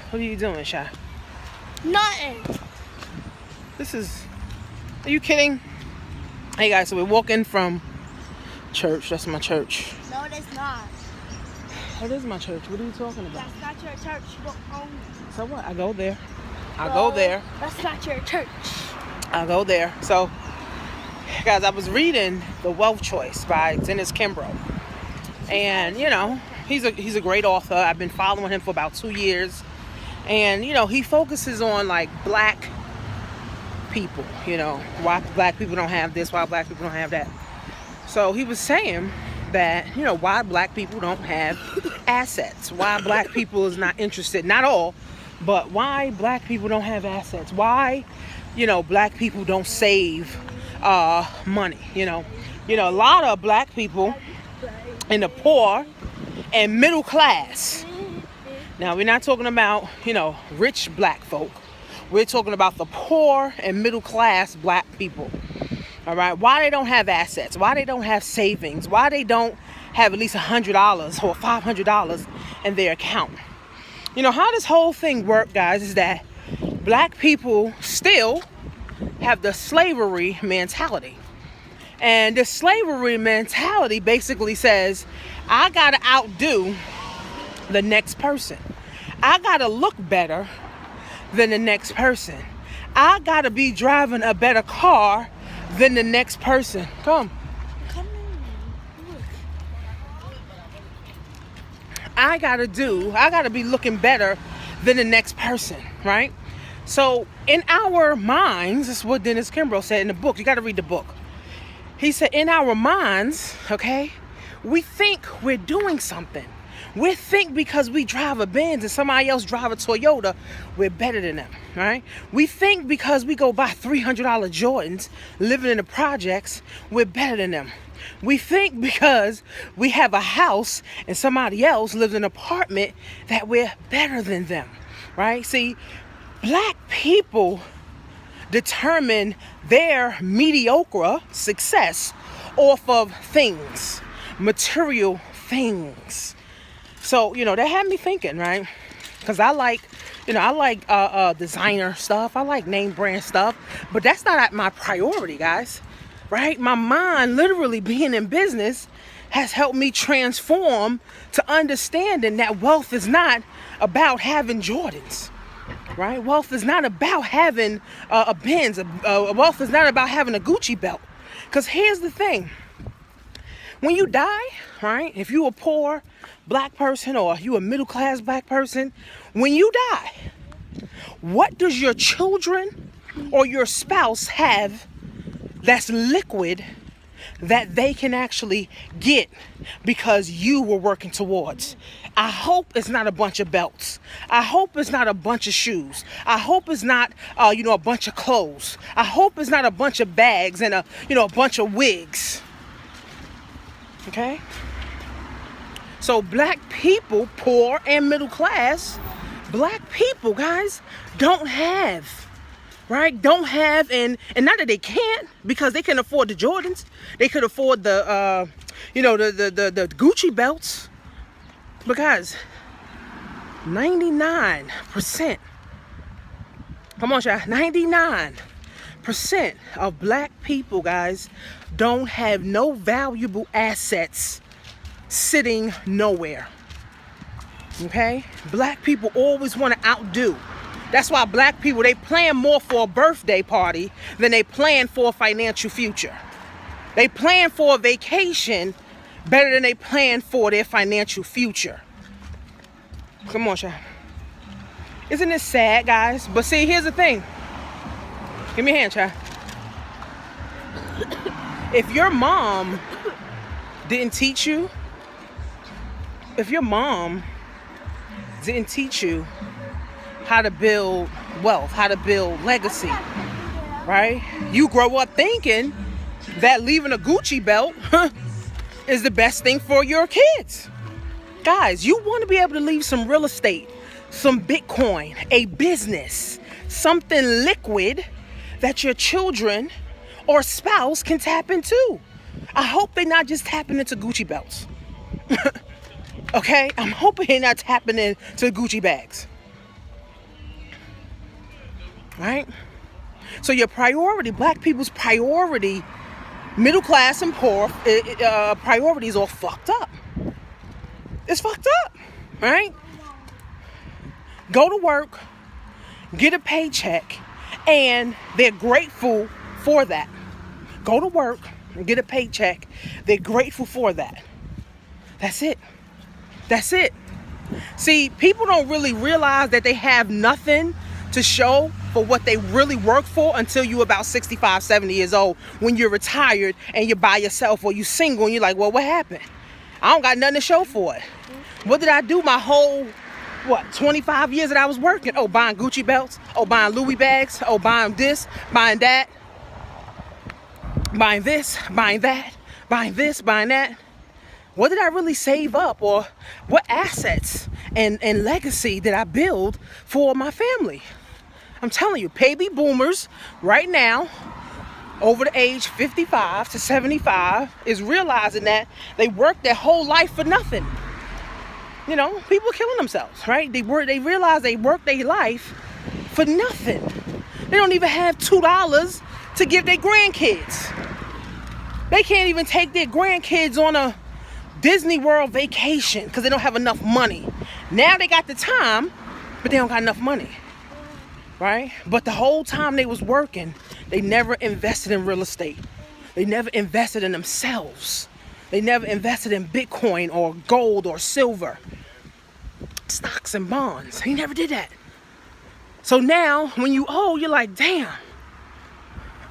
What are you doing, Shy? Nothing. Are you kidding? Hey guys, so we're walking from church. That's my church. No, that's not. That is my church. What are you talking about? That's not your church. You don't own it. So what? I go there. I go there. That's not your church. I go there. So, guys, I was reading The Wealth Choice by Dennis Kimbro. And, you know, he's a great author. I've been following him for about 2 years. And, you know, he focuses on, like, black people. You know, why black people don't have this, why black people don't have that. So he was saying that, you know, why black people don't have assets. Why black people is not interested. Not all, but why black people don't have assets. Why, you know, black people don't save money. You know, a lot of black people in the poor and middle class. Now, we're not talking about, you know, rich black folk. We're talking about the poor and middle class black people. All right. Why they don't have assets, why they don't have savings, why they don't have at least $100 or $500 in their account. You know, how this whole thing works, guys, is that black people still have the slavery mentality. And the slavery mentality basically says, I got to outdo the next person. I got to look better than the next person. I got to be driving a better car than the next person. Come. I got to be looking better than the next person, right? So in our minds, this is what Dennis Kimbro said in the book. You got to read the book. He said, in our minds, okay, we think we're doing something. We think because we drive a Benz and somebody else drive a Toyota, we're better than them, right? We think because we go buy $300 Jordans living in the projects, we're better than them. We think because we have a house and somebody else lives in an apartment that we're better than them, right? See, black people determine their mediocre success off of things, material things. So, you know, that had me thinking, right? Because I like designer stuff. I like name brand stuff. But that's not my priority, guys. Right? My mind, literally being in business, has helped me transform to understanding that wealth is not about having Jordans. Right? Wealth is not about having a Benz. Wealth is not about having a Gucci belt. Because here's the thing. When you die, right, if you a poor black person or you a middle class black person, when you die, what does your children or your spouse have that's liquid that they can actually get because you were working towards? I hope it's not a bunch of belts. I hope it's not a bunch of shoes. I hope it's not, a bunch of clothes. I hope it's not a bunch of bags and a bunch of wigs. Okay? So black people, poor and middle class, black people, guys, don't have, right? Don't have, and not that they can't, because they can afford the Jordans. They could afford the Gucci belts. But guys, 99%, come on, y'all, 99% of black people, guys, don't have no valuable assets sitting nowhere. Okay? Black people always want to outdo. That's why black people, they plan more for a birthday party than they plan for a financial future. They plan for a vacation better than they plan for their financial future. Come on, Sha. Isn't this sad, guys? But see, here's the thing. Give me a hand, Sha. If your mom didn't teach you, how to build wealth, how to build legacy, right? You grow up thinking that leaving a Gucci belt is the best thing for your kids. Guys, you want to be able to leave some real estate, some Bitcoin, a business, something liquid that your children or spouse can tap into. I hope they're not just tapping into Gucci belts. Okay? I'm hoping they're not tapping into Gucci bags. right? So your priority, black people's priority, middle class and poor, priorities all fucked up. It's fucked up, right? Go to work, get a paycheck, and they're grateful for that. Go to work and get a paycheck. They're grateful for that. That's it. That's it. See, people don't really realize that they have nothing to show for what they really work for until you're about 65, 70 years old, when you're retired and you're by yourself or you're single and you're like, well, what happened? I don't got nothing to show for it. What did I do my whole, 25 years that I was working? Oh, buying Gucci belts. Oh, buying Louis bags. Oh, buying this, buying that. Buying this, buying that. Buying this, buying that. What did I really save up, or what assets and legacy did I build for my family? I'm telling you, baby boomers right now, over the age 55 to 75, is realizing that they worked their whole life for nothing. You know, people killing themselves, right? They realize they worked their life for nothing. They don't even have $2 to give their grandkids. They can't even take their grandkids on a Disney World vacation because they don't have enough money. Now they got the time, but they don't got enough money, right? But the whole time they was working, they never invested in real estate. They never invested in themselves. They never invested in Bitcoin or gold or silver, stocks and bonds. They never did that. So now when you old, you're like, damn,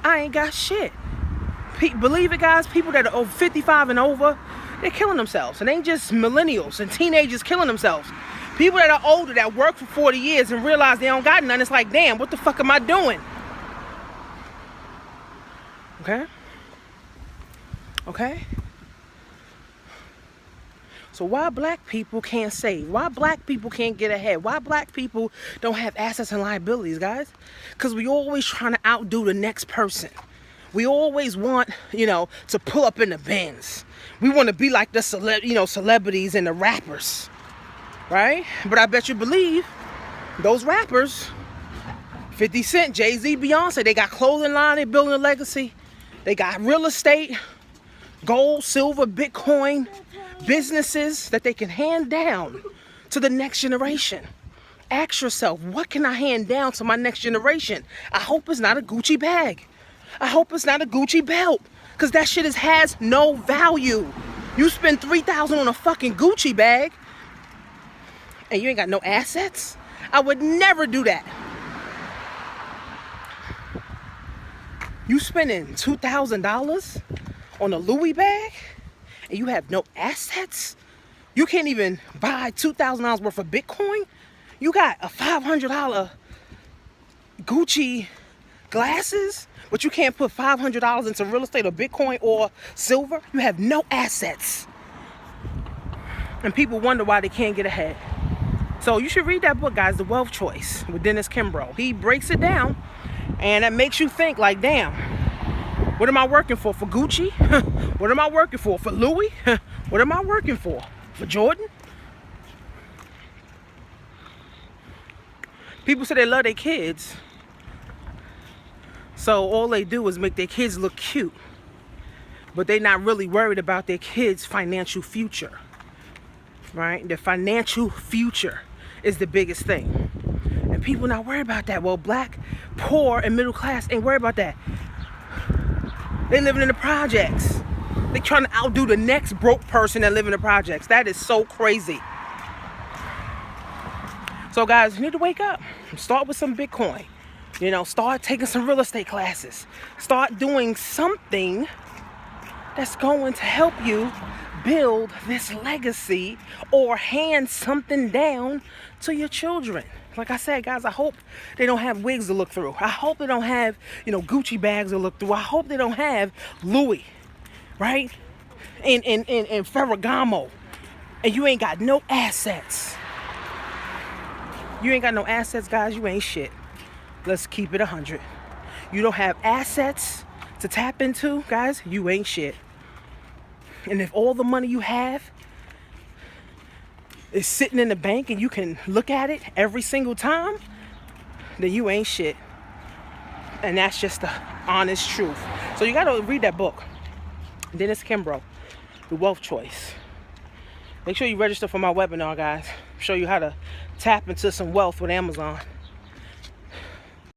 I ain't got shit. Believe it, guys, people that are over 55 and over, they're killing themselves. It ain't just millennials and teenagers killing themselves. People that are older, that work for 40 years and realize they don't got none, it's like, damn, what the fuck am I doing? Okay? Okay? So why black people can't save? Why black people can't get ahead? Why black people don't have assets and liabilities, guys? Because we always trying to outdo the next person. We always want, to pull up in the Benz. We want to be like the celebrities and the rappers, right? But I bet you believe those rappers, 50 Cent, Jay-Z, Beyonce, they got clothing line, they building a legacy. They got real estate, gold, silver, Bitcoin, businesses that they can hand down to the next generation. Ask yourself, what can I hand down to my next generation? I hope it's not a Gucci bag. I hope it's not a Gucci belt, because that shit has no value. You spend $3,000 on a fucking Gucci bag and you ain't got no assets? I would never do that. You spending $2,000 on a Louis bag and you have no assets? You can't even buy $2,000 worth of Bitcoin? You got a $500 Gucci glasses, but you can't put $500 into real estate or Bitcoin or silver? You have no assets. And people wonder why they can't get ahead. So you should read that book, guys, The Wealth Choice, with Dennis Kimbro. He breaks it down, and that makes you think like, damn, what am I working for? For Gucci? What am I working for? For Louis? What am I working for? For Jordan? People say they love their kids, so all they do is make their kids look cute, but they're not really worried about their kids' financial future, right? Their financial future is the biggest thing, and people not worried about that. Well, black, poor, and middle class ain't worried about that. They living in the projects. They trying to outdo the next broke person that live in the projects. That is so crazy. So guys, you need to wake up. Start with some Bitcoin. Start taking some real estate classes. Start doing something that's going to help you build this legacy, or hand something down to your children. Like I said, guys, I hope they don't have wigs to look through. I hope they don't have, Gucci bags to look through. I hope they don't have Louis, right? And Ferragamo. And you ain't got no assets. You ain't got no assets, guys. You ain't shit. Let's keep it 100. You don't have assets to tap into, guys. You ain't shit. And if all the money you have is sitting in the bank and you can look at it every single time, then you ain't shit. And that's just the honest truth. So you gotta read that book. Dennis Kimbro, The Wealth Choice. Make sure you register for my webinar, guys. Show you how to tap into some wealth with Amazon.